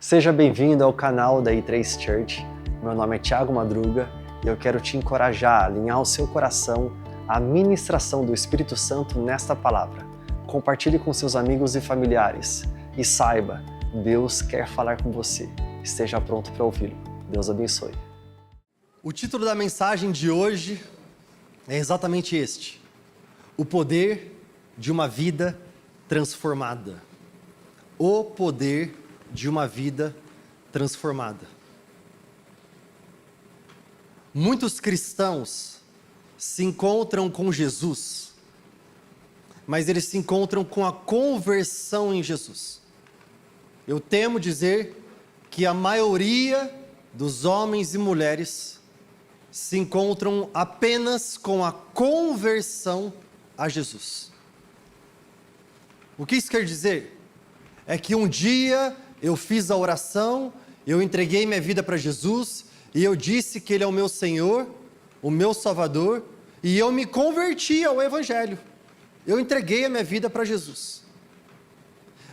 Seja bem-vindo ao canal da I3 Church. Meu nome é Thiago Madruga e eu quero te encorajar a alinhar o seu coração à ministração do Espírito Santo nesta palavra. Compartilhe com seus amigos e familiares e saiba, Deus quer falar com você. Esteja pronto para ouvi-lo. Deus abençoe. O título da mensagem de hoje é exatamente este: o poder de uma vida transformada. O poder de uma vida transformada. Muitos cristãos se encontram com Jesus, mas eles se encontram com a conversão em Jesus. Eu temo dizer que a maioria dos homens e mulheres se encontram apenas com a conversão a Jesus. O que isso quer dizer? É que um dia eu fiz a oração, eu entreguei minha vida para Jesus, e eu disse que Ele é o meu Senhor, o meu Salvador, e eu me converti ao Evangelho. Eu entreguei a minha vida para Jesus.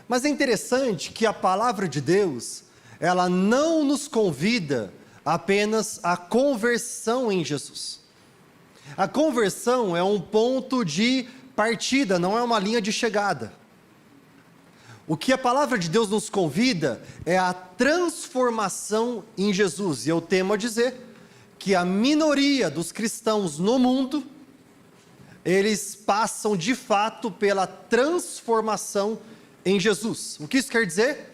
Mas é interessante que a palavra de Deus, ela não nos convida apenas à conversão em Jesus. A conversão é um ponto de partida, não é uma linha de chegada. O que a palavra de Deus nos convida é a transformação em Jesus. E eu temo a dizer que a minoria dos cristãos no mundo, eles passam de fato pela transformação em Jesus. O que isso quer dizer?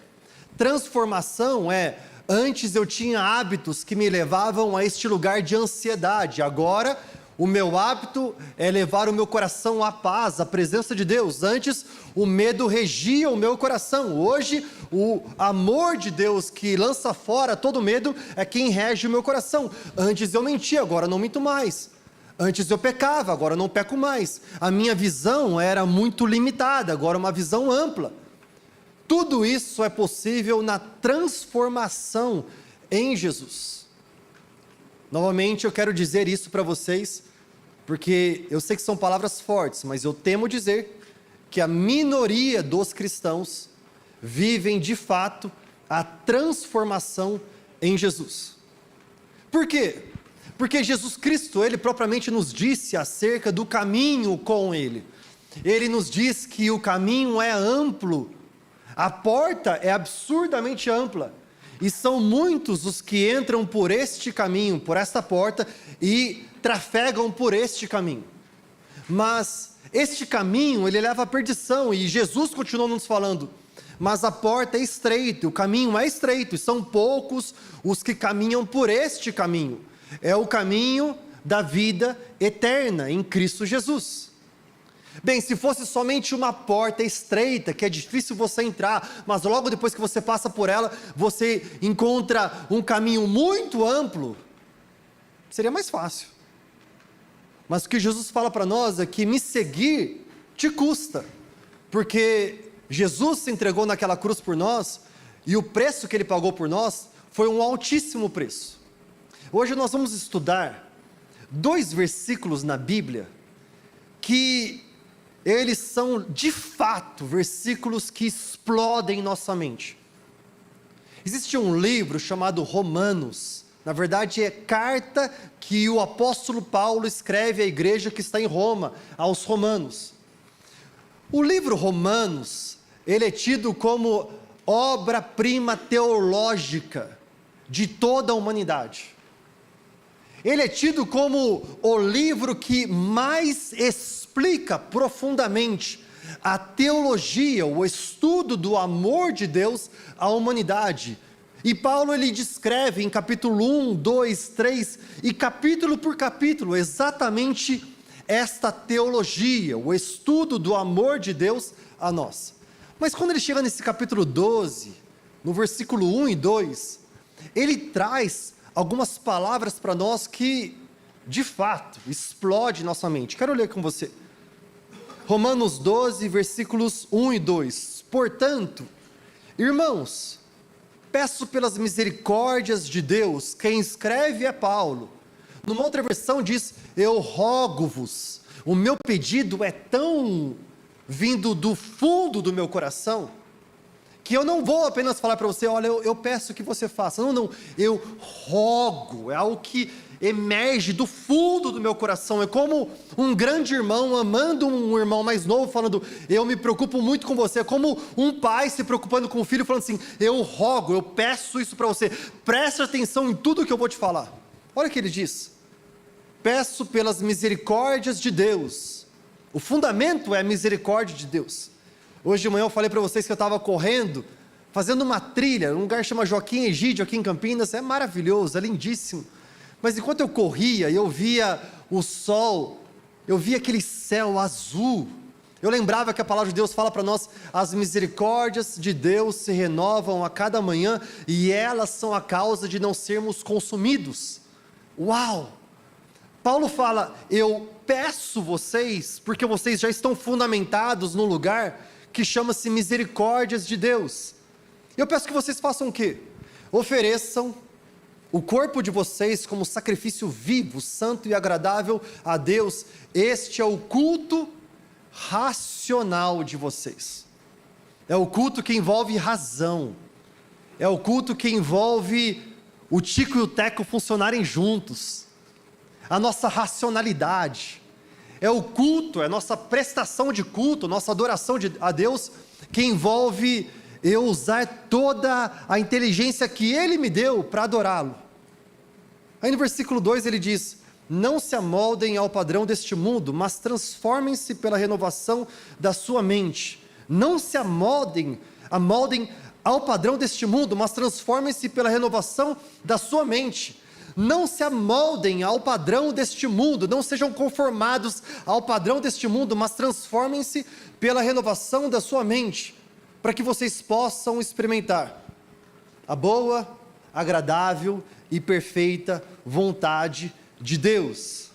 Transformação é: antes eu tinha hábitos que me levavam a este lugar de ansiedade, agora o meu hábito é levar o meu coração à paz, à presença de Deus. Antes, o medo regia o meu coração. Hoje, o amor de Deus que lança fora todo medo é quem rege o meu coração. Antes eu mentia, agora não minto mais. Antes eu pecava, agora não peco mais. A minha visão era muito limitada, agora uma visão ampla. Tudo isso é possível na transformação em Jesus. Novamente eu quero dizer isso para vocês, porque eu sei que são palavras fortes, mas eu temo dizer que a minoria dos cristãos vivem de fato a transformação em Jesus. Por quê? Porque Jesus Cristo, Ele propriamente nos disse acerca do caminho com Ele. Ele nos diz que o caminho é amplo, a porta é absurdamente ampla. E são muitos os que entram por este caminho, por esta porta, e trafegam por este caminho. Mas este caminho, ele leva à perdição, e Jesus continuou nos falando: mas a porta é estreita, o caminho é estreito, e são poucos os que caminham por este caminho. É o caminho da vida eterna em Cristo Jesus. Bem, se fosse somente uma porta estreita, que é difícil você entrar, mas logo depois que você passa por ela, você encontra um caminho muito amplo, seria mais fácil. Mas o que Jesus fala para nós é que me seguir te custa, porque Jesus se entregou naquela cruz por nós, e o preço que Ele pagou por nós foi um altíssimo preço. Hoje nós vamos estudar 2 versículos na Bíblia, que eles são, de fato, versículos que explodem nossa mente. Existe um livro chamado Romanos. Na verdade, é carta que o apóstolo Paulo escreve à igreja que está em Roma, aos romanos. O livro Romanos, ele é tido como obra-prima teológica de toda a humanidade. Ele é tido como o livro que mais explica profundamente a teologia, o estudo do amor de Deus à humanidade. E Paulo, ele descreve em capítulo 1, 2, 3 e capítulo por capítulo exatamente esta teologia, o estudo do amor de Deus a nós. Mas quando ele chega nesse capítulo 12, no versículo 1 e 2, ele traz algumas palavras para nós que, de fato, explode nossa mente. Quero ler com você. Romanos 12, versículos 1 e 2. Portanto, irmãos, peço pelas misericórdias de Deus, quem escreve é Paulo. Numa outra versão diz: eu rogo-vos. O meu pedido é tão vindo do fundo do meu coração, que eu não vou apenas falar para você, olha, eu peço que você faça. Não, eu rogo, é algo que emerge do fundo do meu coração. É como um grande irmão amando um irmão mais novo, falando, eu me preocupo muito com você. É como um pai se preocupando com o filho, falando assim, eu rogo, eu peço isso para você. Preste atenção em tudo que eu vou te falar. Olha o que ele diz. Peço pelas misericórdias de Deus. O fundamento é a misericórdia de Deus. Hoje de manhã eu falei para vocês que eu estava correndo, fazendo uma trilha, um lugar que chama Joaquim Egídio, aqui em Campinas, é maravilhoso, é lindíssimo. Mas enquanto eu corria, eu via o sol, eu via aquele céu azul, eu lembrava que a palavra de Deus fala para nós, as misericórdias de Deus se renovam a cada manhã, e elas são a causa de não sermos consumidos. Uau! Paulo fala, eu peço vocês, porque vocês já estão fundamentados no lugar que chama-se misericórdias de Deus. Eu peço que vocês façam o quê? Ofereçam o corpo de vocês como sacrifício vivo, santo e agradável a Deus. Este é o culto racional de vocês. É o culto que envolve razão. É o culto que envolve o Tico e o Teco funcionarem juntos. A nossa racionalidade. É o culto, é a nossa prestação de culto, nossa adoração a Deus, que envolve eu usar toda a inteligência que Ele me deu para adorá-lo. Aí no versículo 2 ele diz, não se amoldem ao padrão deste mundo, mas transformem-se pela renovação da sua mente. Não se amoldem ao padrão deste mundo, mas transformem-se pela renovação da sua mente. Não se amoldem ao padrão deste mundo, não sejam conformados ao padrão deste mundo, mas transformem-se pela renovação da sua mente, para que vocês possam experimentar a boa, agradável e perfeita vontade de Deus.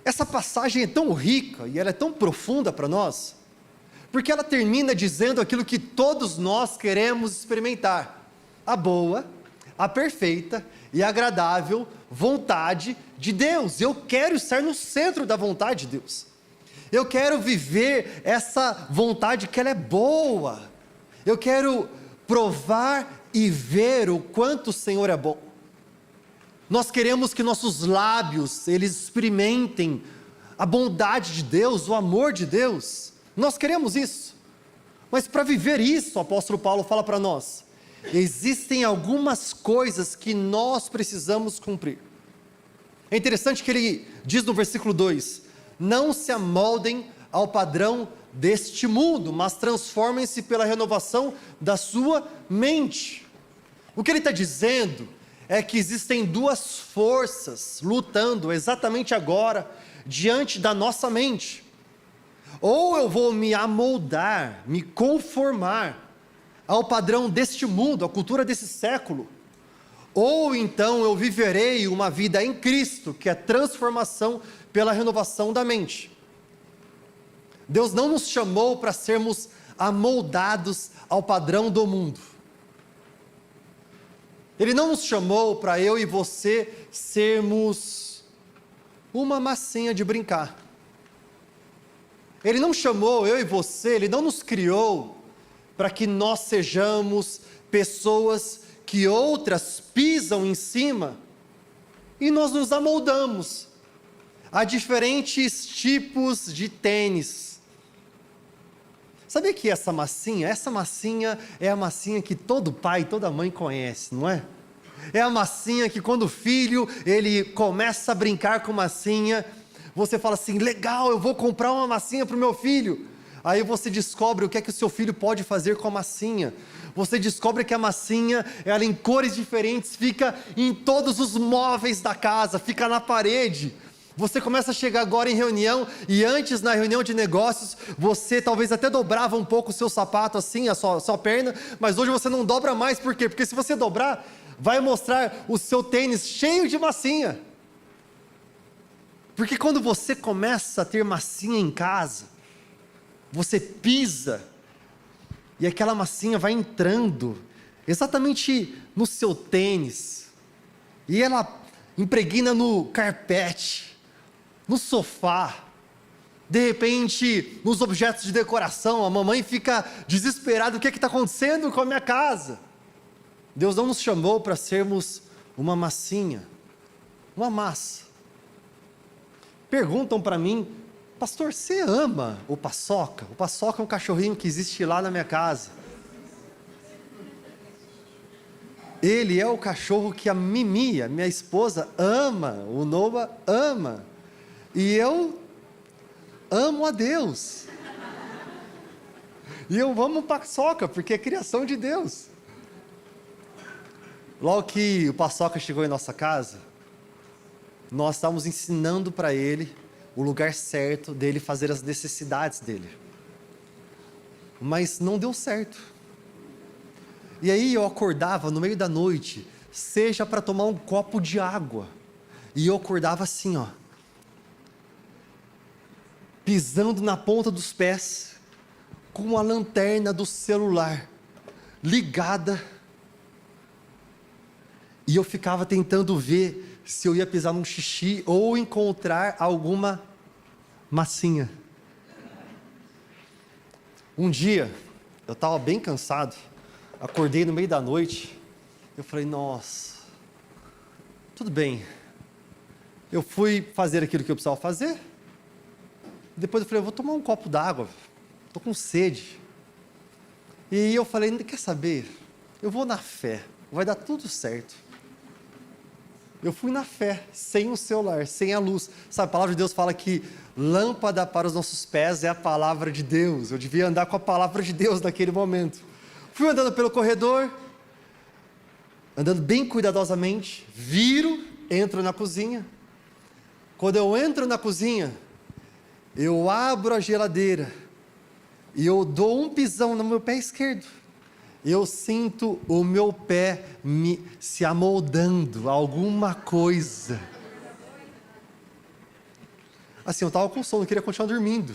Essa passagem é tão rica e ela é tão profunda para nós, porque ela termina dizendo aquilo que todos nós queremos experimentar: a boa, a perfeita e agradável vontade de Deus. Eu quero estar no centro da vontade de Deus. Eu quero viver essa vontade que ela é boa. Eu quero provar e ver o quanto o Senhor é bom. Nós queremos que nossos lábios, eles experimentem a bondade de Deus, o amor de Deus. Nós queremos isso. Mas para viver isso, o apóstolo Paulo fala para nós, existem algumas coisas que nós precisamos cumprir. É interessante que ele diz no versículo 2, não se amoldem ao padrão deste mundo, mas transformem-se pela renovação da sua mente. O que ele está dizendo é que existem duas forças lutando exatamente agora, diante da nossa mente. Ou eu vou me amoldar, me conformar ao padrão deste mundo, à cultura desse século, ou então eu viverei uma vida em Cristo, que é transformação pela renovação da mente. Deus não nos chamou para sermos amoldados ao padrão do mundo. Ele não nos chamou para eu e você sermos uma massinha de brincar. Ele não chamou eu e você, Ele não nos criou para que nós sejamos pessoas que outras pisam em cima e nós nos amoldamos a diferentes tipos de tênis. Sabia que essa massinha é a massinha que todo pai e toda mãe conhece, não é? É a massinha que quando o filho, ele começa a brincar com massinha, você fala assim, legal, eu vou comprar uma massinha para o meu filho. Aí você descobre o que é que o seu filho pode fazer com a massinha. Você descobre que a massinha, ela em cores diferentes, fica em todos os móveis da casa, fica na parede. Você começa a chegar agora em reunião, e antes na reunião de negócios, você talvez até dobrava um pouco o seu sapato assim, a sua perna, mas hoje você não dobra mais, por quê? Porque se você dobrar, vai mostrar o seu tênis cheio de massinha. Porque quando você começa a ter massinha em casa, você pisa, e aquela massinha vai entrando, exatamente no seu tênis, e ela impregna no carpete, no sofá, De repente, nos objetos de decoração, a mamãe fica desesperada, o que está acontecendo com a minha casa? Deus não nos chamou para sermos uma massinha, uma massa. Perguntam para mim, pastor, você ama o Paçoca? O Paçoca é um cachorrinho que existe lá na minha casa. Ele é o cachorro que a Mimi, a minha esposa, ama, o Noah ama. E eu amo a Deus. E eu amo o Paçoca, porque é criação de Deus. Logo que o Paçoca chegou em nossa casa, nós estávamos ensinando para ele o lugar certo dele fazer as necessidades dele. Mas não deu certo. E aí eu acordava no meio da noite, seja para tomar um copo de água, e eu acordava assim, ó, pisando na ponta dos pés, com a lanterna do celular ligada, e eu ficava tentando ver se eu ia pisar num xixi ou encontrar alguma massinha. Um dia, eu estava bem cansado, acordei no meio da noite, eu falei, nossa, tudo bem, eu fui fazer aquilo que eu precisava fazer, depois eu falei, eu vou tomar um copo d'água, estou com sede, e eu falei, quer saber, eu vou na fé, vai dar tudo certo. Eu fui na fé, sem o celular, sem a luz. Sabe, a palavra de Deus fala que lâmpada para os nossos pés é a palavra de Deus. Eu devia andar com a palavra de Deus naquele momento. Fui andando pelo corredor, andando bem cuidadosamente, viro, entro na cozinha. Quando eu entro na cozinha, eu abro a geladeira e eu dou um pisão no meu pé esquerdo. Eu sinto o meu pé se amoldando a alguma coisa. Assim, eu estava com sono, eu queria continuar dormindo.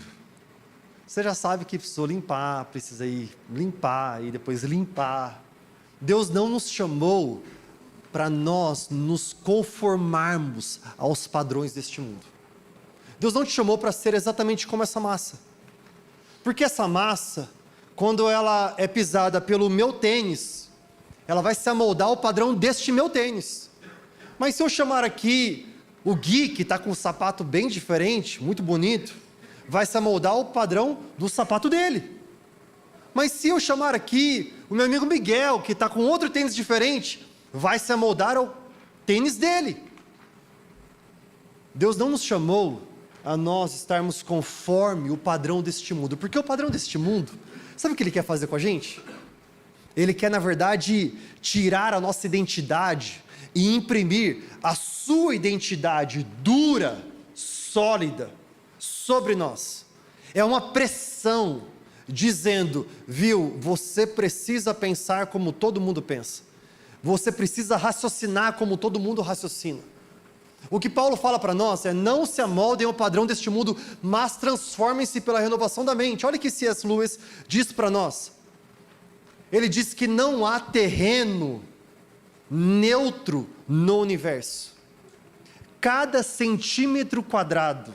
Você já sabe que precisou limpar, precisa ir limpar e depois limpar. Deus não nos chamou para nós nos conformarmos aos padrões deste mundo. Deus não te chamou para ser exatamente como essa massa. Porque essa massa, quando ela é pisada pelo meu tênis, ela vai se amoldar ao padrão deste meu tênis. Mas se eu chamar aqui o Gui, que está com um sapato bem diferente, muito bonito, vai se amoldar ao padrão do sapato dele. Mas se eu chamar aqui o meu amigo Miguel, que está com outro tênis diferente, vai se amoldar ao tênis dele. Deus não nos chamou a nós estarmos conforme o padrão deste mundo, porque o padrão deste mundo, sabe o que ele quer fazer com a gente? Ele quer, na verdade, tirar a nossa identidade e imprimir a sua identidade dura, sólida, sobre nós. É uma pressão dizendo, viu, você precisa pensar como todo mundo pensa. Você precisa raciocinar como todo mundo raciocina. O que Paulo fala para nós é, não se amoldem ao padrão deste mundo, mas transformem-se pela renovação da mente. Olha o que C.S. Lewis diz para nós. Ele diz que não há terreno neutro no universo. Cada centímetro quadrado,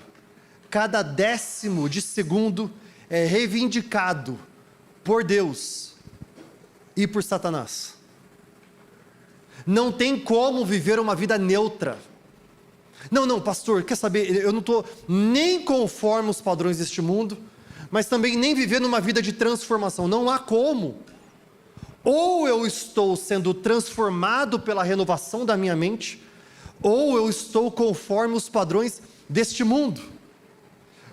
cada décimo de segundo é reivindicado por Deus e por Satanás. Não tem como viver uma vida neutra. Não, pastor, quer saber, eu não estou nem conforme os padrões deste mundo, mas também nem vivendo uma vida de transformação, não há como. Ou eu estou sendo transformado pela renovação da minha mente, ou eu estou conforme os padrões deste mundo.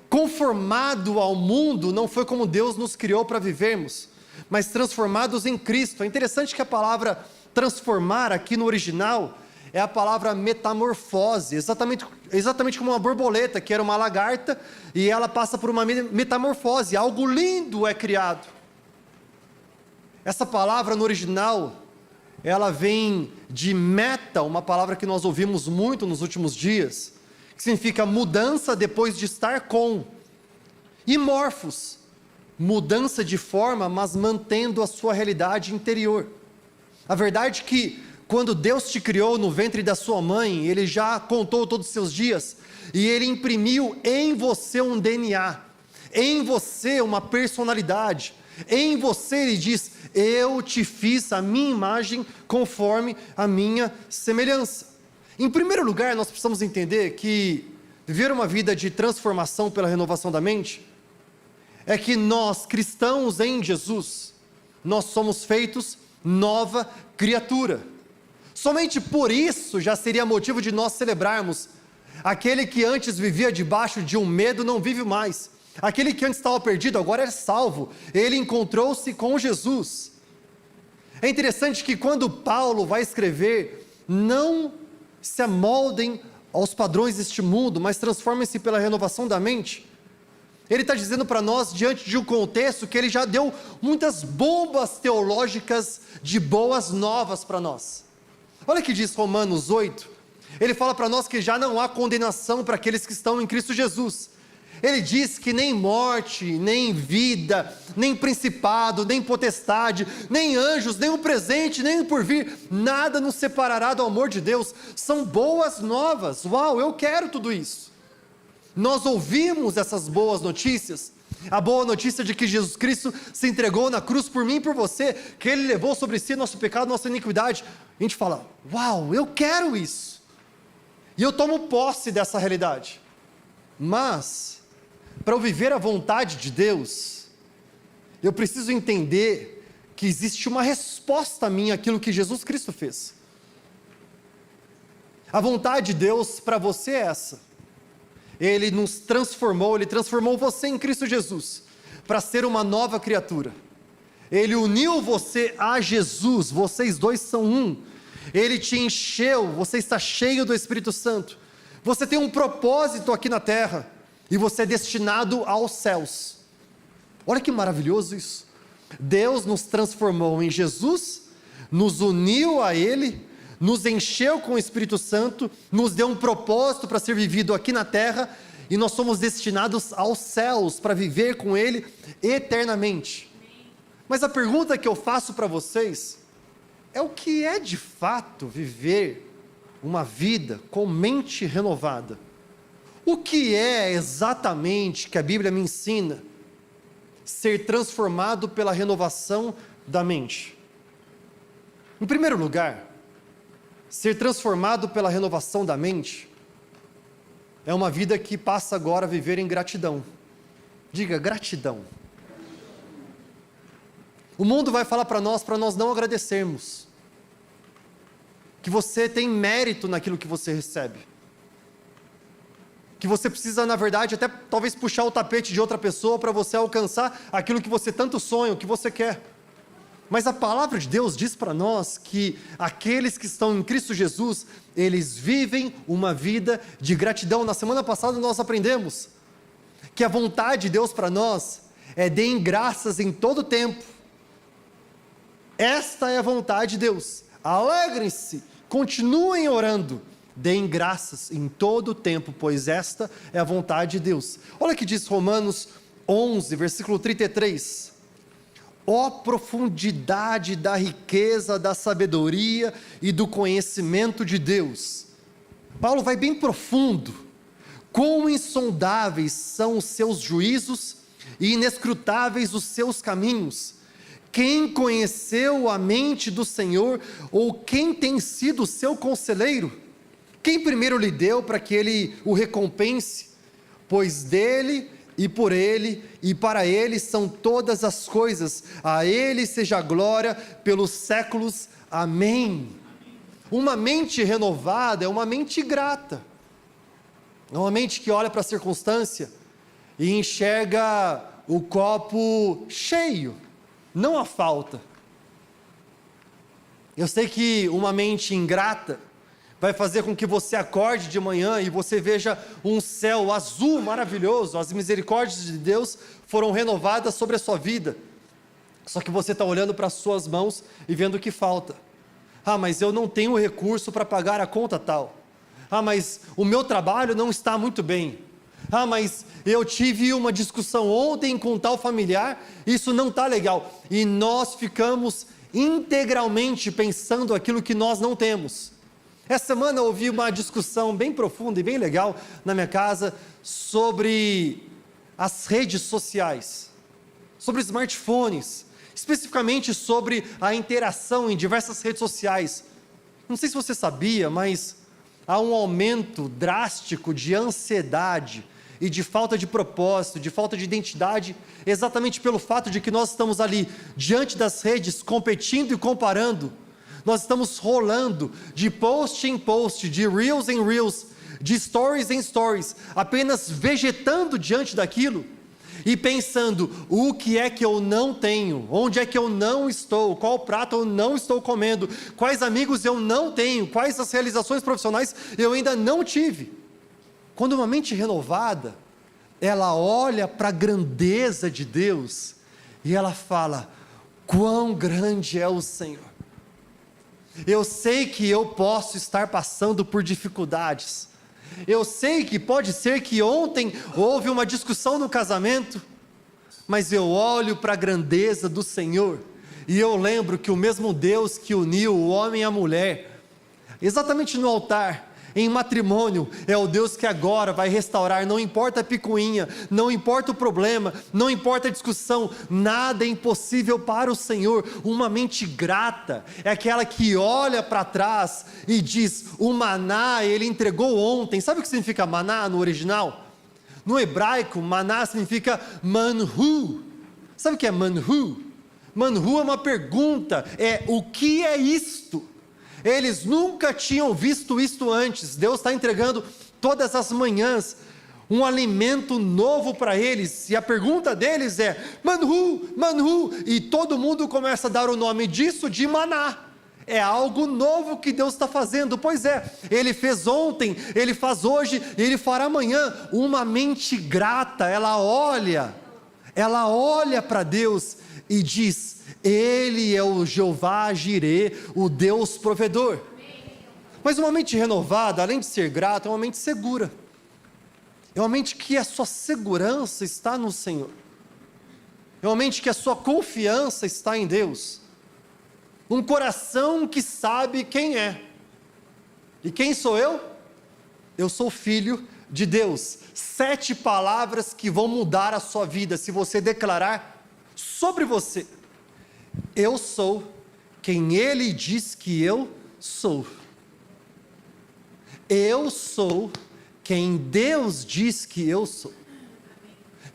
Conformado ao mundo não foi como Deus nos criou para vivermos, mas transformados em Cristo. É interessante que a palavra transformar aqui no original é a palavra metamorfose, exatamente como uma borboleta, que era uma lagarta, e ela passa por uma metamorfose, algo lindo é criado. Essa palavra no original, ela vem de meta, uma palavra que nós ouvimos muito nos últimos dias, que significa mudança depois de estar com, e morfos, mudança de forma, mas mantendo a sua realidade interior. A verdade é que, quando Deus te criou no ventre da sua mãe, Ele já contou todos os seus dias, e Ele imprimiu em você um DNA, em você uma personalidade, em você Ele diz: eu te fiz a minha imagem conforme a minha semelhança. Em primeiro lugar, nós precisamos entender que viver uma vida de transformação pela renovação da mente, é que nós, cristãos em Jesus, nós somos feitos nova criatura. Somente por isso já seria motivo de nós celebrarmos. Aquele que antes vivia debaixo de um medo não vive mais. Aquele que antes estava perdido agora é salvo. Ele encontrou-se com Jesus. É interessante que quando Paulo vai escrever, não se amoldem aos padrões deste mundo, mas transformem-se pela renovação da mente. Ele está dizendo para nós, diante de um contexto que ele já deu muitas bombas teológicas de boas novas para nós. Olha o que diz Romanos 8, ele fala para nós que já não há condenação para aqueles que estão em Cristo Jesus. Ele diz que nem morte, nem vida, nem principado, nem potestade, nem anjos, nem o presente, nem o porvir, nada nos separará do amor de Deus. São boas novas. Uau, eu quero tudo isso. Nós ouvimos essas boas notícias, a boa notícia de que Jesus Cristo se entregou na cruz por mim e por você, que Ele levou sobre si nosso pecado, nossa iniquidade. A gente fala: uau, eu quero isso, e eu tomo posse dessa realidade. Mas para eu viver a vontade de Deus, eu preciso entender que existe uma resposta minha àquilo que Jesus Cristo fez. A vontade de Deus para você é essa: Ele nos transformou, Ele transformou você em Cristo Jesus, para ser uma nova criatura. Ele uniu você a Jesus, vocês dois são um. Ele te encheu, você está cheio do Espírito Santo. Você tem um propósito aqui na terra, e você é destinado aos céus. Olha que maravilhoso isso. Deus nos transformou em Jesus, nos uniu a Ele, nos encheu com o Espírito Santo, nos deu um propósito para ser vivido aqui na terra, e nós somos destinados aos céus para viver com Ele eternamente. Mas a pergunta que eu faço para vocês é: o que é de fato viver uma vida com mente renovada? O que é exatamente que a Bíblia me ensina ser transformado pela renovação da mente? Em primeiro lugar, ser transformado pela renovação da mente é uma vida que passa agora a viver em gratidão. Diga: gratidão. O mundo vai falar para nós não agradecermos, que você tem mérito naquilo que você recebe, que você precisa, na verdade, até talvez puxar o tapete de outra pessoa para você alcançar aquilo que você tanto sonha, o que você quer. Mas a palavra de Deus diz para nós que aqueles que estão em Cristo Jesus, eles vivem uma vida de gratidão. Na semana passada nós aprendemos que a vontade de Deus para nós é: deem graças em todo tempo. Esta é a vontade de Deus. Alegrem-se, continuem orando, deem graças em todo o tempo, pois esta é a vontade de Deus. Olha o que diz Romanos 11, versículo 33. Ó profundidade da riqueza, da sabedoria e do conhecimento de Deus. Paulo vai bem profundo. Quão insondáveis são os seus juízos e inescrutáveis os seus caminhos. Quem conheceu a mente do Senhor, ou quem tem sido o seu conselheiro? Quem primeiro lhe deu para que ele o recompense? Pois dele e por ele e para ele são todas as coisas. A ele seja a glória pelos séculos. Amém. Uma mente renovada é uma mente grata. É uma mente que olha para a circunstância e enxerga o copo cheio, não a falta. Eu sei que uma mente ingrata vai fazer com que você acorde de manhã e você veja um céu azul maravilhoso. As misericórdias de Deus foram renovadas sobre a sua vida. Só que você está olhando para as suas mãos e vendo o que falta. Ah, mas eu não tenho recurso para pagar a conta tal. Ah, mas o meu trabalho não está muito bem. Ah, mas eu tive uma discussão ontem com tal familiar, isso não está legal. E nós ficamos integralmente pensando aquilo que nós não temos. Essa semana eu ouvi uma discussão bem profunda e bem legal na minha casa sobre as redes sociais, sobre smartphones, especificamente sobre a interação em diversas redes sociais. Não sei se você sabia, mas há um aumento drástico de ansiedade e de falta de propósito, de falta de identidade, exatamente pelo fato de que nós estamos ali diante das redes, competindo e comparando. Nós estamos rolando de post em post, de reels em reels, de stories em stories, apenas vegetando diante daquilo e pensando: o que é que eu não tenho? Onde é que eu não estou? Qual prato eu não estou comendo? Quais amigos eu não tenho? Quais as realizações profissionais eu ainda não tive? Quando uma mente renovada, ela olha para a grandeza de Deus e ela fala: quão grande é o Senhor. Eu sei que eu posso estar passando por dificuldades. Eu sei que pode ser que ontem houve uma discussão no casamento, mas eu olho para a grandeza do Senhor e eu lembro que o mesmo Deus que uniu o homem e a mulher, exatamente no altar, em matrimônio, é o Deus que agora vai restaurar. Não importa a picuinha, não importa o problema, não importa a discussão, nada é impossível para o Senhor. Uma mente grata é aquela que olha para trás e diz: o maná Ele entregou ontem. Sabe o que significa maná no original? No hebraico, maná significa manhu. Sabe o que é manhu? Manhu é uma pergunta, é: o que é isto? Eles nunca tinham visto isto antes. Deus está entregando todas as manhãs um alimento novo para eles, e a pergunta deles é: manhu, manhu, e todo mundo começa a dar o nome disso de maná. É algo novo que Deus está fazendo. Pois é, Ele fez ontem, Ele faz hoje, Ele fará amanhã. Uma mente grata, ela olha para Deus e diz: Ele é o Jeová Jirê, o Deus provedor. Mas uma mente renovada, além de ser grata, é uma mente segura. É uma mente que a sua segurança está no Senhor. É uma mente que a sua confiança está em Deus. Um coração que sabe quem é. E quem sou eu? Eu sou filho de Deus. 7 palavras que vão mudar a sua vida se você declarar sobre você: eu sou quem Ele diz que eu sou. Eu sou quem Deus diz que eu sou.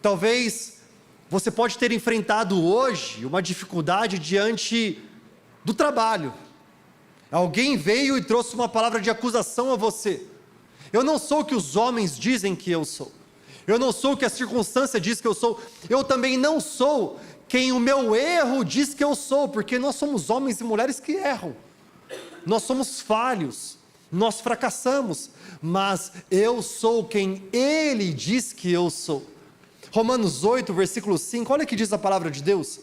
Talvez você pode ter enfrentado hoje uma dificuldade diante do trabalho. Alguém veio e trouxe uma palavra de acusação a você. Eu não sou o que os homens dizem que eu sou. Eu não sou o que a circunstância diz que eu sou. Eu também não sou quem o meu erro diz que eu sou, porque nós somos homens e mulheres que erram. Nós somos falhos, nós fracassamos, mas eu sou quem Ele diz que eu sou. Romanos 8, versículo 5, olha o que diz a palavra de Deus: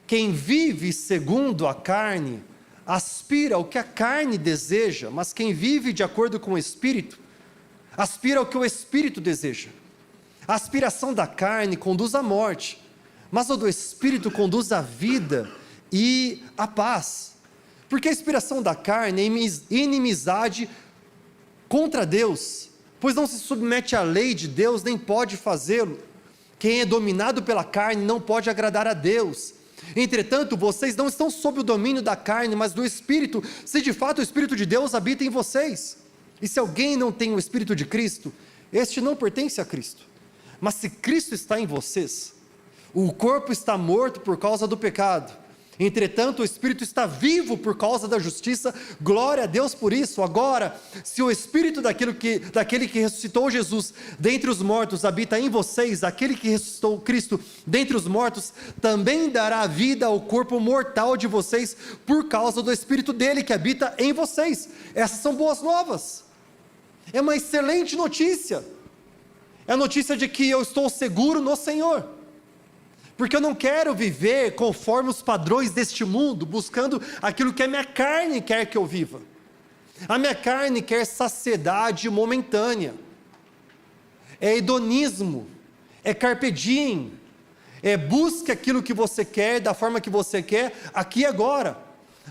quem vive segundo a carne, aspira ao que a carne deseja, mas quem vive de acordo com o Espírito, aspira ao que o Espírito deseja. A aspiração da carne conduz à morte, mas a do Espírito conduz à vida e à paz. Porque a aspiração da carne é inimizade contra Deus, pois não se submete à lei de Deus, nem pode fazê-lo. Quem é dominado pela carne não pode agradar a Deus. Entretanto, vocês não estão sob o domínio da carne, mas do Espírito, se de fato o Espírito de Deus habita em vocês. E se alguém não tem o Espírito de Cristo, este não pertence a Cristo. Mas se Cristo está em vocês, o corpo está morto por causa do pecado, entretanto o Espírito está vivo por causa da justiça. Glória a Deus por isso. Agora, se o Espírito daquele que ressuscitou Jesus dentre os mortos habita em vocês, aquele que ressuscitou Cristo dentre os mortos também dará vida ao corpo mortal de vocês por causa do Espírito dele que habita em vocês. Essas são boas novas. É uma excelente notícia. É a notícia de que eu estou seguro no Senhor, porque eu não quero viver conforme os padrões deste mundo, buscando aquilo que a minha carne quer que eu viva. A minha carne quer saciedade momentânea, é hedonismo, é carpe diem, é busque aquilo que você quer, da forma que você quer, aqui e agora.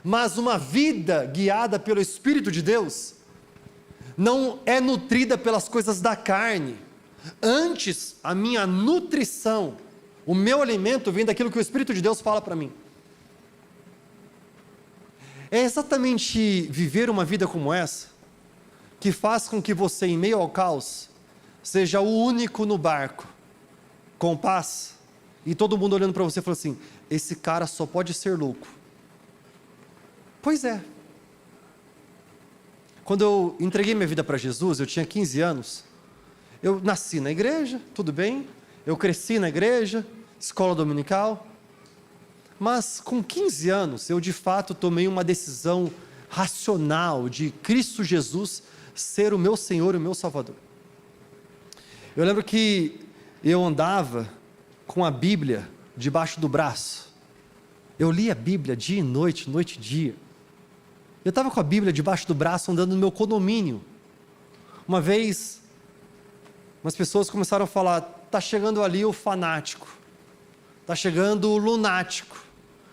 Mas uma vida guiada pelo Espírito de Deus não é nutrida pelas coisas da carne. Antes, a minha nutrição, o meu alimento vem daquilo que o Espírito de Deus fala para mim. É exatamente viver uma vida como essa que faz com que você, em meio ao caos, seja o único no barco, com paz, e todo mundo olhando para você e falando assim: esse cara só pode ser louco. Pois é. Quando eu entreguei minha vida para Jesus, eu tinha 15 anos, eu nasci na igreja, tudo bem, eu cresci na igreja, escola dominical, mas com 15 anos, eu de fato tomei uma decisão racional de Cristo Jesus ser o meu Senhor e o meu Salvador. Eu lembro que eu andava com a Bíblia debaixo do braço. Eu lia a Bíblia dia e noite, noite e dia. Eu estava com a Bíblia debaixo do braço andando no meu condomínio. Uma vez, umas pessoas começaram a falar: está chegando ali o fanático, está chegando o lunático,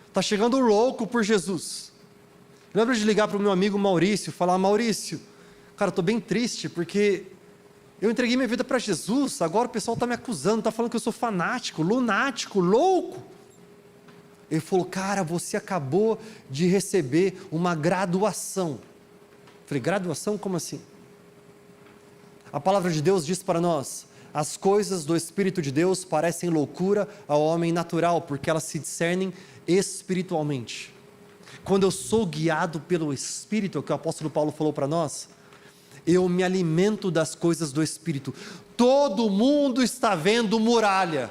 está chegando o louco por Jesus. Eu lembro de ligar para o meu amigo Maurício e falar: Maurício, cara, estou bem triste porque eu entreguei minha vida para Jesus, agora o pessoal está me acusando, está falando que eu sou fanático, lunático, louco. Ele falou: cara, você acabou de receber uma graduação. Eu falei: graduação? Como assim? A palavra de Deus diz para nós: as coisas do Espírito de Deus parecem loucura ao homem natural, porque elas se discernem espiritualmente. Quando eu sou guiado pelo Espírito, é o que o apóstolo Paulo falou para nós, eu me alimento das coisas do Espírito. Todo mundo está vendo muralha.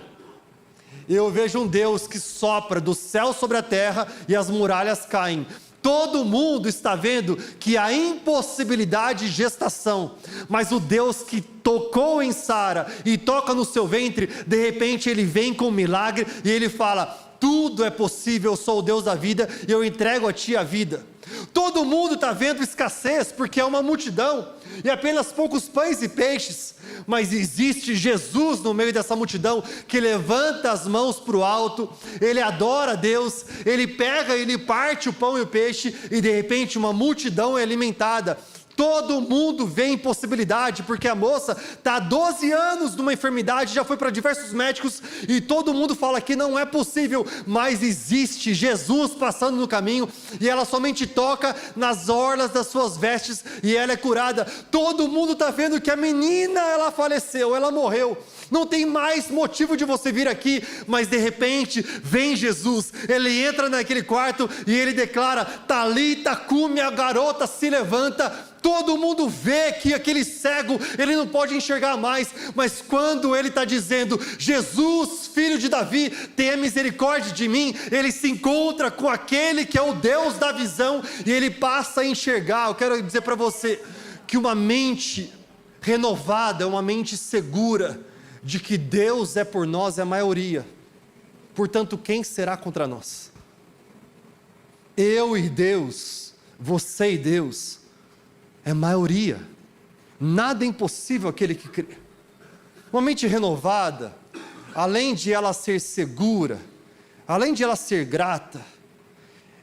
Eu vejo um Deus que sopra do céu sobre a terra e as muralhas caem. Todo mundo está vendo que há impossibilidade de gestação, mas o Deus que tocou em Sara e toca no seu ventre, de repente ele vem com um milagre e ele fala: tudo é possível, eu sou o Deus da vida e eu entrego a ti a vida. Todo mundo está vendo escassez porque é uma multidão e apenas poucos pães e peixes, mas existe Jesus no meio dessa multidão que levanta as mãos para o alto, ele adora a Deus, ele pega, ele parte o pão e o peixe e de repente uma multidão é alimentada. Todo mundo vê impossibilidade, porque a moça está há 12 anos numa enfermidade, já foi para diversos médicos, e todo mundo fala que não é possível, mas existe Jesus passando no caminho, e ela somente toca nas orlas das suas vestes, e ela é curada. Todo mundo está vendo que a menina, ela faleceu, ela morreu, não tem mais motivo de você vir aqui, mas de repente, vem Jesus, ele entra naquele quarto, e ele declara: Talita cumi, a garota se levanta. Todo mundo vê que aquele cego, ele não pode enxergar mais, mas quando ele está dizendo: Jesus, filho de Davi, tenha misericórdia de mim, ele se encontra com aquele que é o Deus da visão, e ele passa a enxergar. Eu quero dizer para você, que uma mente renovada é uma mente segura, de que Deus é por nós, é a maioria, portanto quem será contra nós? Eu e Deus, você e Deus, é maioria, nada é impossível aquele que crê. Uma mente renovada, além de ela ser segura, além de ela ser grata,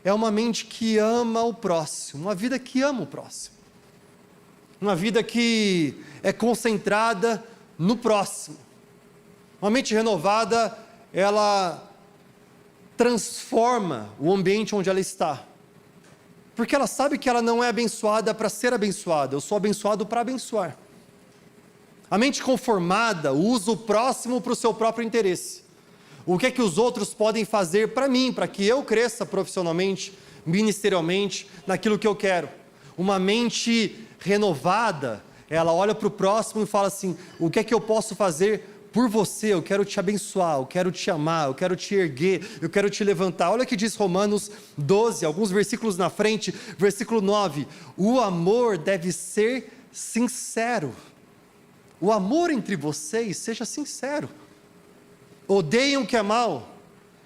é uma mente que ama o próximo, uma vida que ama o próximo, uma vida que é concentrada no próximo. Uma mente renovada, ela transforma o ambiente onde ela está, porque ela sabe que ela não é abençoada para ser abençoada, eu sou abençoado para abençoar. A mente conformada usa o próximo para o seu próprio interesse. O que é que os outros podem fazer para mim, para que eu cresça profissionalmente, ministerialmente, naquilo que eu quero. Uma mente renovada, ela olha para o próximo e fala assim: o que é que eu posso fazer por você? Eu quero te abençoar, eu quero te amar, eu quero te erguer, eu quero te levantar. Olha o que diz Romanos 12, alguns versículos na frente, versículo 9: o amor deve ser sincero. O amor entre vocês seja sincero. Odeiem o que é mal,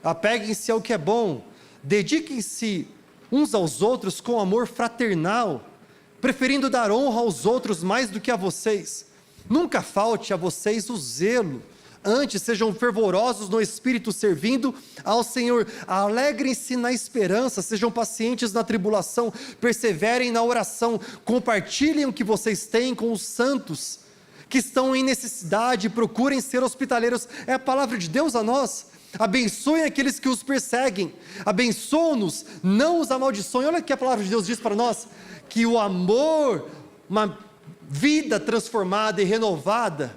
apeguem-se ao que é bom, dediquem-se uns aos outros com amor fraternal, preferindo dar honra aos outros mais do que a vocês. Nunca falte a vocês o zelo, Antes, sejam fervorosos no Espírito, servindo ao Senhor. Alegrem-se na esperança, sejam pacientes na tribulação, perseverem na oração, compartilhem o que vocês têm com os santos que estão em necessidade, procurem ser hospitaleiros. É a palavra de Deus a nós. Abençoem aqueles que os perseguem, abençoam-nos, não os amaldiçoem. Olha o que a palavra de Deus diz para nós, que o amor, uma vida transformada e renovada,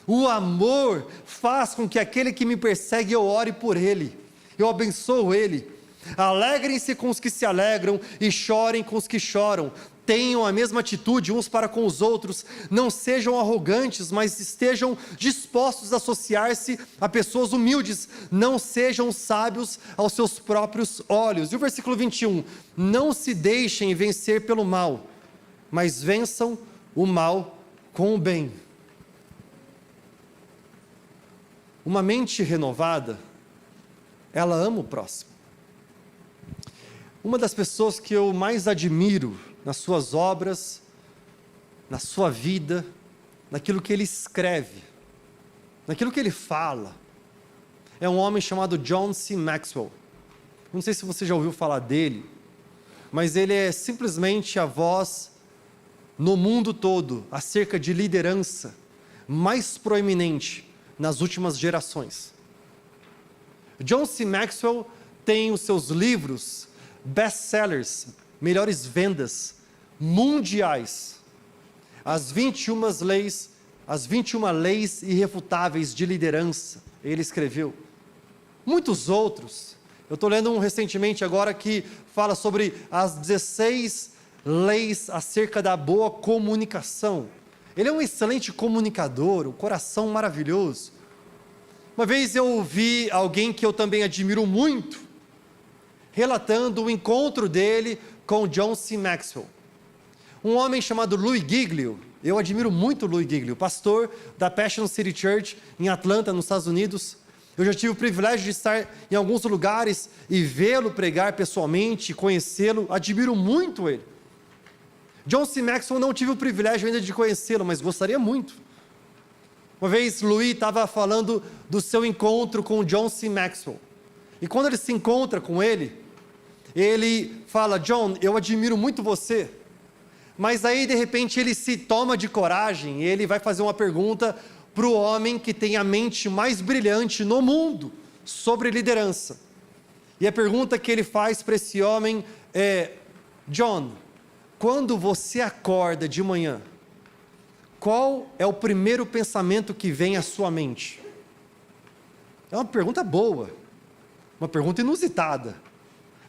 o amor faz com que aquele que me persegue, eu ore por ele, eu abençoo ele. Alegrem-se com os que se alegram e chorem com os que choram. Tenham a mesma atitude uns para com os outros, não sejam arrogantes, mas estejam dispostos a associar-se a pessoas humildes, não sejam sábios aos seus próprios olhos. E o versículo 21, não se deixem vencer pelo mal, mas vençam o mal com o bem. Uma mente renovada, ela ama o próximo. Uma das pessoas que eu mais admiro nas suas obras, na sua vida, naquilo que ele escreve, naquilo que ele fala, é um homem chamado John C. Maxwell. Não sei se você já ouviu falar dele, mas ele é simplesmente a voz no mundo todo acerca de liderança mais proeminente nas últimas gerações. John C. Maxwell tem os seus livros best-sellers, melhores vendas mundiais, as 21 leis irrefutáveis de liderança, ele escreveu. Muitos outros, eu estou lendo um recentemente agora que fala sobre as 16 leis acerca da boa comunicação. Ele é um excelente comunicador, um coração maravilhoso. Uma vez eu ouvi alguém que eu também admiro muito, relatando o encontro dele com John C. Maxwell. Um homem chamado Louis Giglio, eu admiro muito Louis Giglio, pastor da Passion City Church em Atlanta, nos Estados Unidos. Eu já tive o privilégio de estar em alguns lugares e vê-lo pregar pessoalmente, conhecê-lo, admiro muito ele. John C. Maxwell não tive o privilégio ainda de conhecê-lo, mas gostaria muito. Uma vez Louis estava falando do seu encontro com John C. Maxwell. E quando ele se encontra com ele fala, John, eu admiro muito você. Mas aí de repente ele se toma de coragem e ele vai fazer uma pergunta para o homem que tem a mente mais brilhante no mundo sobre liderança. E a pergunta que ele faz para esse homem é, John, quando você acorda de manhã, qual é o primeiro pensamento que vem à sua mente? É uma pergunta boa, uma pergunta inusitada,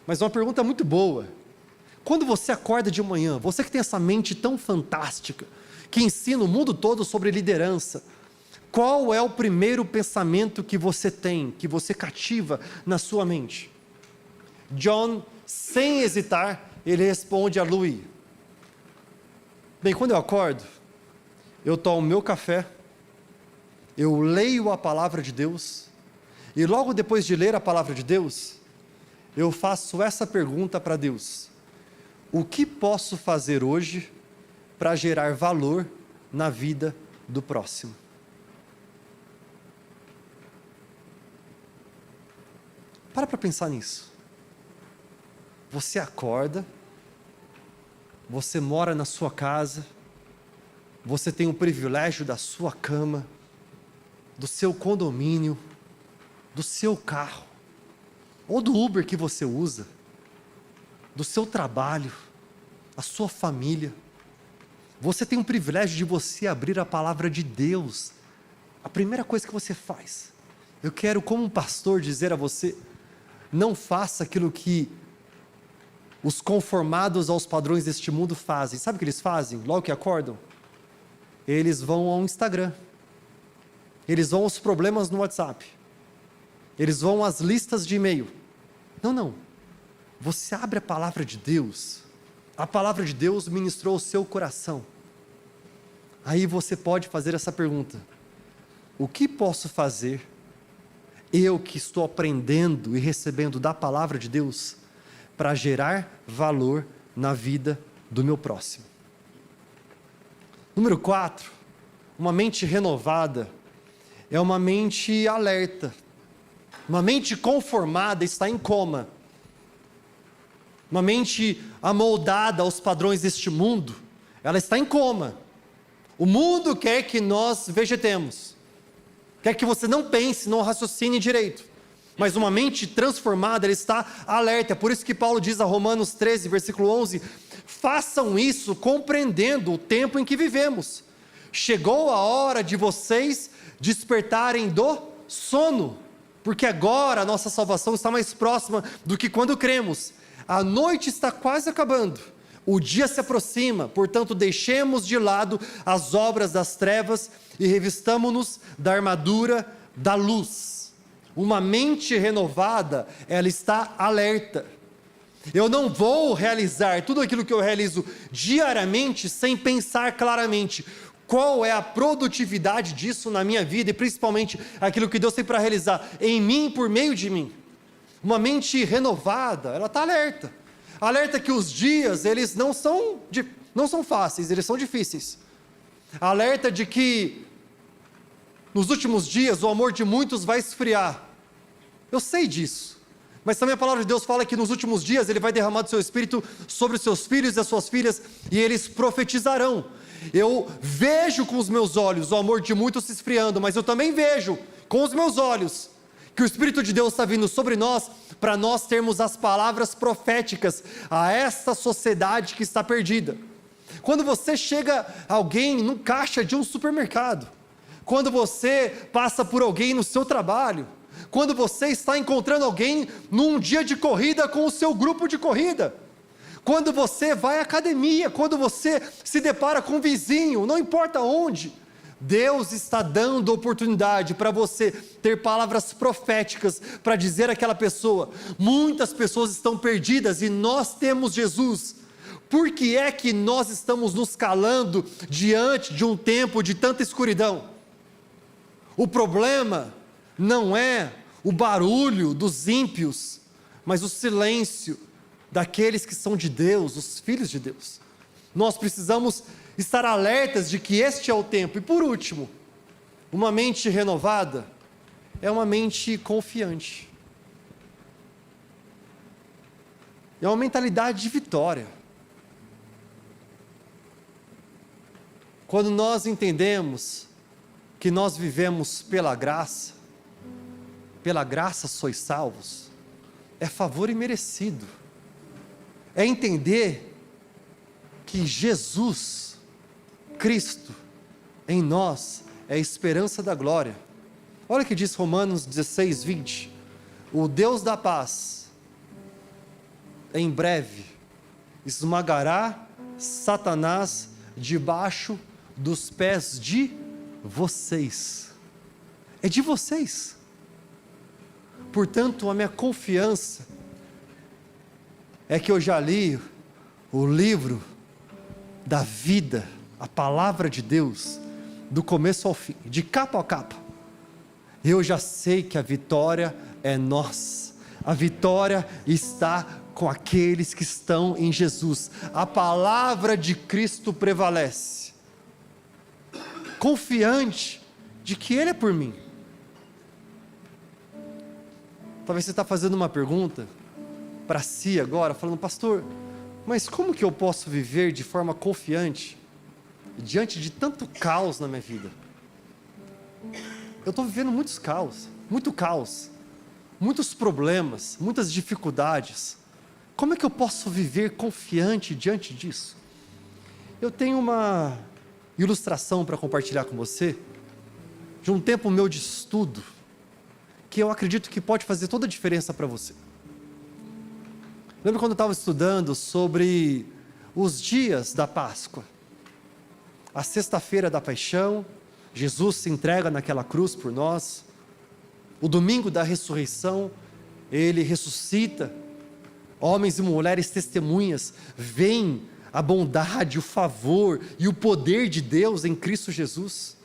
mas uma pergunta muito boa. Quando você acorda de manhã, você que tem essa mente tão fantástica, que ensina o mundo todo sobre liderança, qual é o primeiro pensamento que você tem, que você cativa na sua mente? John, sem hesitar, ele responde a Louis, bem, quando eu acordo, eu tomo meu café, eu leio a palavra de Deus, e logo depois de ler a palavra de Deus, eu faço essa pergunta para Deus, o que posso fazer hoje para gerar valor na vida do próximo? Para pensar nisso. Você acorda, você mora na sua casa, você tem o privilégio da sua cama, do seu condomínio, do seu carro, ou do Uber que você usa, do seu trabalho, a sua família. Você tem o privilégio de você abrir a palavra de Deus. A primeira coisa que você faz, eu quero como um pastor dizer a você, não faça aquilo que os conformados aos padrões deste mundo fazem. Sabe o que eles fazem? Logo que acordam, eles vão ao Instagram, eles vão aos problemas no WhatsApp, eles vão às listas de e-mail. Não, você abre a palavra de Deus, a palavra de Deus ministrou o seu coração, aí você pode fazer essa pergunta, o que posso fazer, eu que estou aprendendo e recebendo da palavra de Deus, para gerar valor na vida do meu próximo? Número 4, uma mente renovada, é uma mente alerta. Uma mente conformada está em coma. Uma mente amoldada aos padrões deste mundo, ela está em coma. O mundo quer que nós vegetemos. Quer que você não pense, não raciocine direito. Mas uma mente transformada, ela está alerta. É por isso que Paulo diz a Romanos 13, versículo 11, façam isso compreendendo o tempo em que vivemos. Chegou a hora de vocês despertarem do sono, porque agora a nossa salvação está mais próxima do que quando cremos. A noite está quase acabando, o dia se aproxima, portanto deixemos de lado as obras das trevas e revistamo-nos da armadura da luz. Uma mente renovada, ela está alerta. Eu não vou realizar tudo aquilo que eu realizo diariamente sem pensar claramente qual é a produtividade disso na minha vida e principalmente aquilo que Deus tem para realizar em mim e por meio de mim. Uma mente renovada, ela está alerta. Alerta que os dias, eles não são fáceis, eles são difíceis. Alerta de que nos últimos dias o amor de muitos vai esfriar. Eu sei disso. Mas também a palavra de Deus fala que nos últimos dias Ele vai derramar do seu Espírito sobre os seus filhos e as suas filhas, e eles profetizarão. Eu vejo com os meus olhos o amor de muitos se esfriando, mas eu também vejo com os meus olhos que o Espírito de Deus está vindo sobre nós, para nós termos as palavras proféticas a esta sociedade que está perdida. Quando você chega alguém no caixa de um supermercado, quando você passa por alguém no seu trabalho, quando você está encontrando alguém num dia de corrida com o seu grupo de corrida, quando você vai à academia, quando você se depara com um vizinho, não importa onde, Deus está dando oportunidade para você ter palavras proféticas para dizer àquela pessoa. Muitas pessoas estão perdidas e nós temos Jesus. Por que é que nós estamos nos calando diante de um tempo de tanta escuridão? O problema não é o barulho dos ímpios, mas o silêncio daqueles que são de Deus, os filhos de Deus. Nós precisamos estar alertas de que este é o tempo. E por último, uma mente renovada é uma mente confiante. É uma mentalidade de vitória. Quando nós entendemos que nós vivemos pela graça sois salvos, é favor imerecido. É entender que Jesus, Cristo, em nós, é a esperança da glória. Olha o que diz Romanos 16, 20. O Deus da paz, em breve, esmagará Satanás debaixo dos pés de vocês. É de vocês. Portanto, a minha confiança é que eu já li o livro da vida, a palavra de Deus, do começo ao fim, de capa a capa. Eu já sei que a vitória é nossa. A vitória está com aqueles que estão em Jesus. A palavra de Cristo prevalece. Confiante de que Ele é por mim. Talvez você está fazendo uma pergunta para si agora, falando, pastor, mas como que eu posso viver de forma confiante diante de tanto caos na minha vida? Eu estou vivendo muito caos, muitos problemas, muitas dificuldades. Como é que eu posso viver confiante diante disso? Eu tenho uma ilustração para compartilhar com você, de um tempo meu de estudo, que eu acredito que pode fazer toda a diferença para você. Lembra quando eu estava estudando sobre os dias da Páscoa? A sexta-feira da paixão, Jesus se entrega naquela cruz por nós. O domingo da ressurreição, Ele ressuscita. Homens e mulheres testemunhas veem a bondade, o favor e o poder de Deus em Cristo Jesus.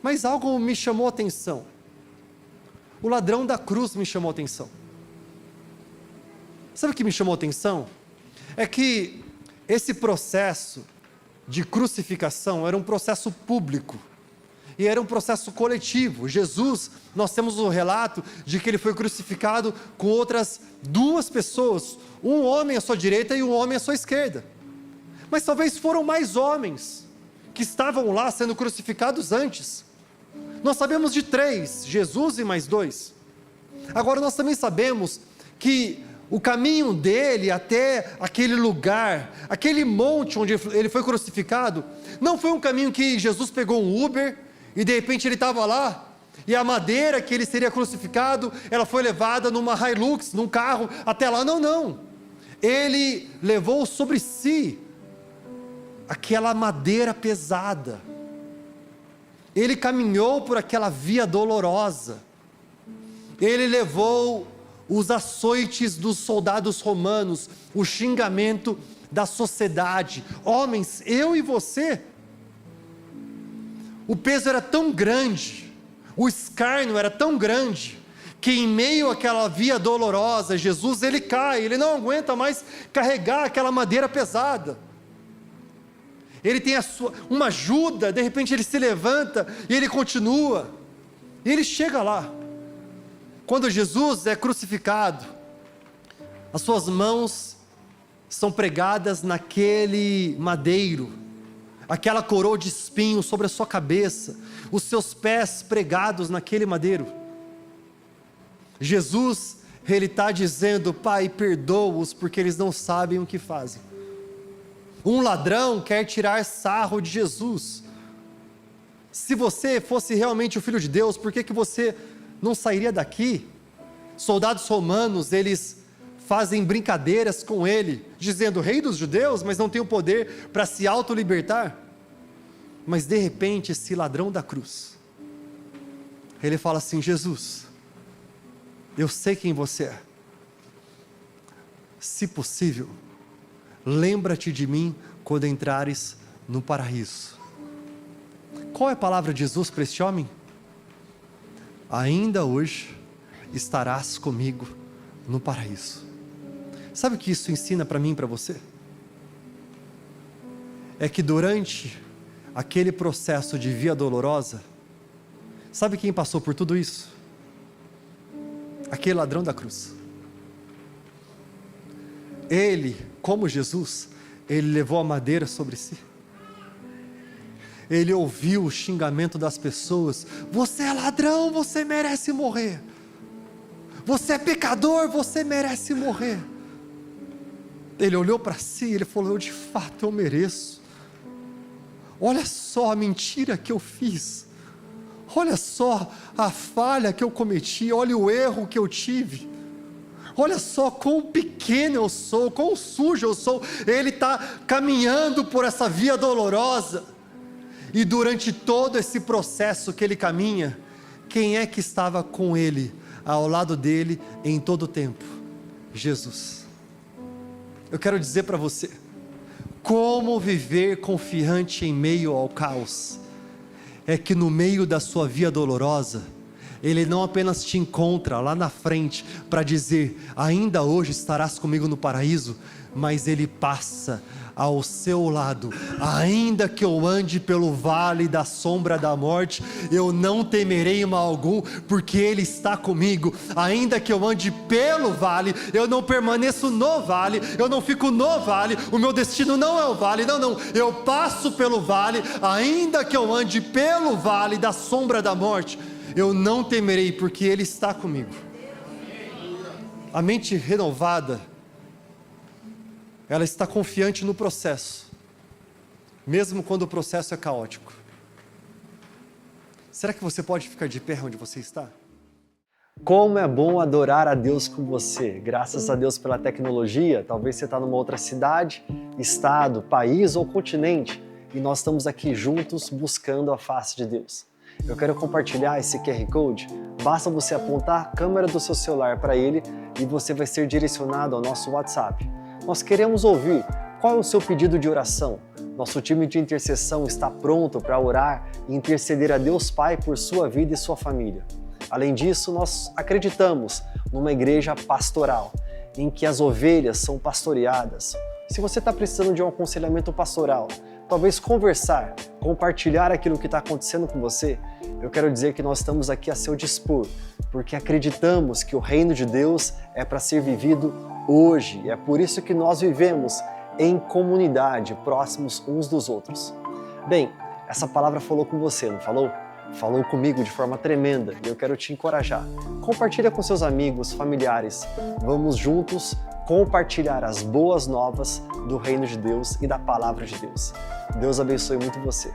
Mas algo me chamou a atenção. O ladrão da cruz me chamou a atenção. Sabe o que me chamou a atenção? É que esse processo de crucificação era um processo público. e era um processo coletivo. Jesus, nós temos o relato de que ele foi crucificado com outras 2 pessoas, um homem à sua direita e um homem à sua esquerda. Mas talvez foram mais homens que estavam lá sendo crucificados antes. Nós sabemos de 3, Jesus e mais 2. Agora nós também sabemos que o caminho dele até aquele lugar, aquele monte onde ele foi crucificado, não foi um caminho que Jesus pegou um Uber e de repente ele estava lá, e a madeira que ele seria crucificado, ela foi levada numa Hilux, num carro, até lá. Não. Ele levou sobre si aquela madeira pesada. Ele caminhou por aquela via dolorosa. Ele levou os açoites dos soldados romanos, o xingamento da sociedade. Homens, eu e você, o peso era tão grande, o escárnio era tão grande, que em meio àquela via dolorosa, Jesus ele cai, ele não aguenta mais carregar aquela madeira pesada. Ele tem uma ajuda, de repente ele se levanta e ele continua, e ele chega lá. Quando Jesus é crucificado, as suas mãos são pregadas naquele madeiro, aquela coroa de espinhos sobre a sua cabeça, os seus pés pregados naquele madeiro. Jesus, ele está dizendo: Pai, perdoa-os porque eles não sabem o que fazem. Um ladrão quer tirar sarro de Jesus. Se você fosse realmente o Filho de Deus, por que você não sairia daqui? Soldados romanos, eles fazem brincadeiras com ele, dizendo: Rei dos judeus, mas não tem o poder para se autolibertar. Mas de repente, esse ladrão da cruz, ele fala assim: Jesus, eu sei quem você é. Se possível, lembra-te de mim quando entrares no paraíso. Qual é a palavra de Jesus para este homem? Ainda hoje estarás comigo no paraíso. Sabe o que isso ensina para mim e para você? É que durante aquele processo de via dolorosa, sabe quem passou por tudo isso? Aquele ladrão da cruz. Ele, como Jesus, ele levou a madeira sobre si. Ele ouviu o xingamento das pessoas: você é ladrão, você merece morrer. Você é pecador, você merece morrer. Ele olhou para si e ele falou: de fato eu mereço. Olha só a mentira que eu fiz. Olha só a falha que eu cometi. Olha o erro que eu tive. Olha só quão pequeno eu sou, quão sujo eu sou. Ele está caminhando por essa via dolorosa. E durante todo esse processo que ele caminha, quem é que estava com ele, ao lado dele, em todo o tempo? Jesus. Eu quero dizer para você, como viver confiante em meio ao caos, é que no meio da sua via dolorosa, Ele não apenas te encontra lá na frente, para dizer: ainda hoje estarás comigo no paraíso, mas Ele passa ao seu lado. Ainda que eu ande pelo vale da sombra da morte, eu não temerei mal algum, porque Ele está comigo. Ainda que eu ande pelo vale, eu não permaneço no vale, eu não fico no vale, o meu destino não é o vale, não, eu passo pelo vale. Ainda que eu ande pelo vale da sombra da morte, eu não temerei, porque Ele está comigo. A mente renovada, ela está confiante no processo, mesmo quando o processo é caótico. Será que você pode ficar de pé onde você está? Como é bom adorar a Deus com você. Graças a Deus pela tecnologia, talvez você está numa outra cidade, estado, país ou continente, e nós estamos aqui juntos buscando a face de Deus. Eu quero compartilhar esse QR Code. Basta você apontar a câmera do seu celular para ele e você vai ser direcionado ao nosso WhatsApp. Nós queremos ouvir qual é o seu pedido de oração. Nosso time de intercessão está pronto para orar e interceder a Deus Pai por sua vida e sua família. Além disso, nós acreditamos numa igreja pastoral, em que as ovelhas são pastoreadas. Se você está precisando de um aconselhamento pastoral, talvez conversar, compartilhar aquilo que está acontecendo com você, eu quero dizer que nós estamos aqui a seu dispor, porque acreditamos que o reino de Deus é para ser vivido hoje. E é por isso que nós vivemos em comunidade, próximos uns dos outros. Bem, essa palavra falou com você, não falou? Falou comigo de forma tremenda e eu quero te encorajar. Compartilha com seus amigos, familiares. Vamos juntos compartilhar as boas novas do reino de Deus e da palavra de Deus. Deus abençoe muito você.